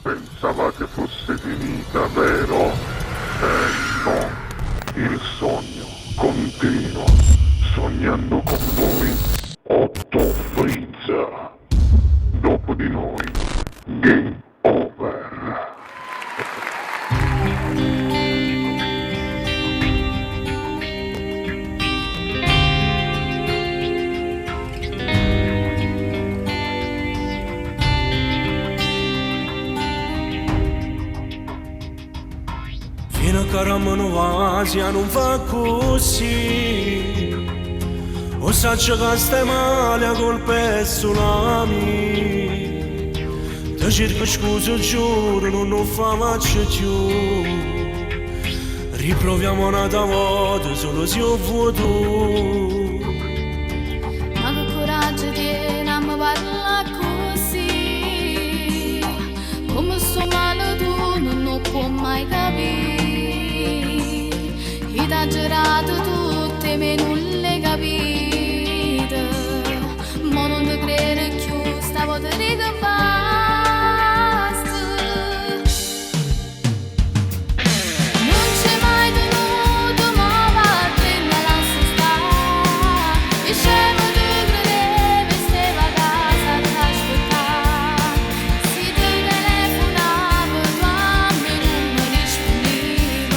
Pensavate fosse finita, vero? No. Il sogno continua. Sognando con voi, Otto Frizza. Dopo di noi, game over. Fino a che ramano vasia non fa così. O saccio che stai male a colpa è tsunami. Ti cerco scusa giuro non fa faccia più. Riproviamo un'altra volta solo se ho vuoto. Ma che coraggio tiene a mi parlare così. Come sto male tu non può mai capire. Chi t'ha girato tutte me non le capite. Ma non ti credere più, stavolta che basta. Non c'è mai tenuto, ma va bene la stare. E scemo di credere, stava a casa ad aspettare. Se ti telefonavo, tu a me non mi rispondevi.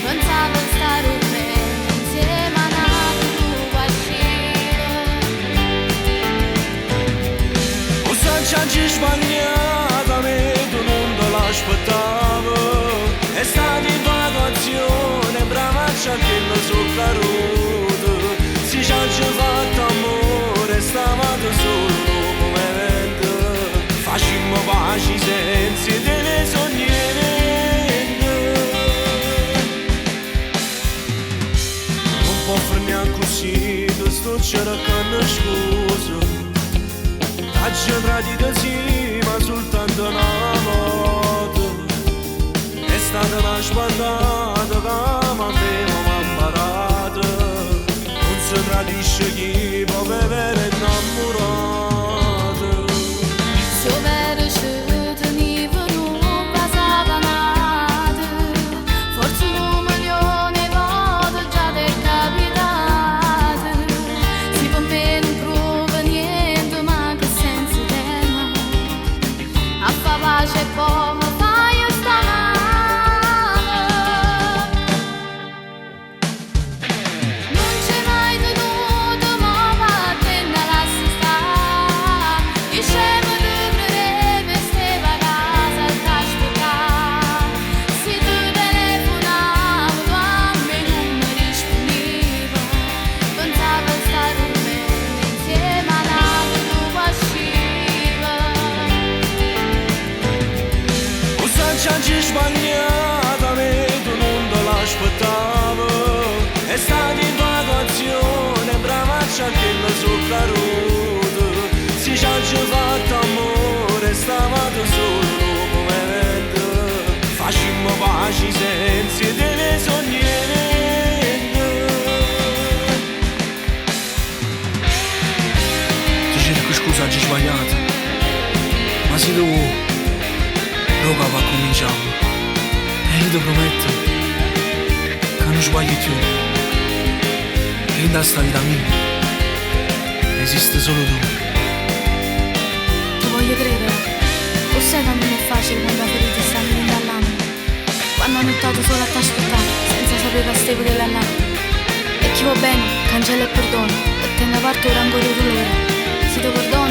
Pensavo a stare bene insieme a una tua O saccio sbagliata, me tu non te l'aspettavo. È stata infatuazione, brava c'è che lo so caruto. Si ci ha già fatto amore, stavate solo un momento. Facciamo pace senza te ne sognare. Non può fare così, ti sto cercando scusa. Faccio tradito sì, ma soltanto una volta. È stata una spandata che mi abbiamo imparato. Non si tradisce chi può vivere innamorato. Se avessi tenuto non passava nada. Forse 1.000.000 volte già ti è capitato. Si può bene non prova niente, ma che senso tema. A fa pace e poi mi fai stare. Non c'è mai tenuto, ma va bene la stare. E scemo di credere, stava a casa ad aspettare. Se tu telefonavo, tu a me non mi rispondevi. Pensavo a stare bene insieme a una tua sciva. O saccio sbagliata, me tu non te l'aspettavo. È stata infatuazione, brava c'è che lo so caruto. Si ci ha già fatto amore, stavate solo un momento. Facciamo pace senza te ne sognare. Ti cerco scusa, oggi sbagliato. Ma se tu roba va cominciamo. E io ti prometto che non sbagli più. Che in questa vita mia esiste solo tu. Ti voglio credere, o sai quando non è facile quando la ferita sta venendo all'anno. Quando ho notato solo a t'aspettare, senza sapere che stavo che là. E chi va bene, cancella e perdono, e tenga parte ora ancora dolore. Se ti perdono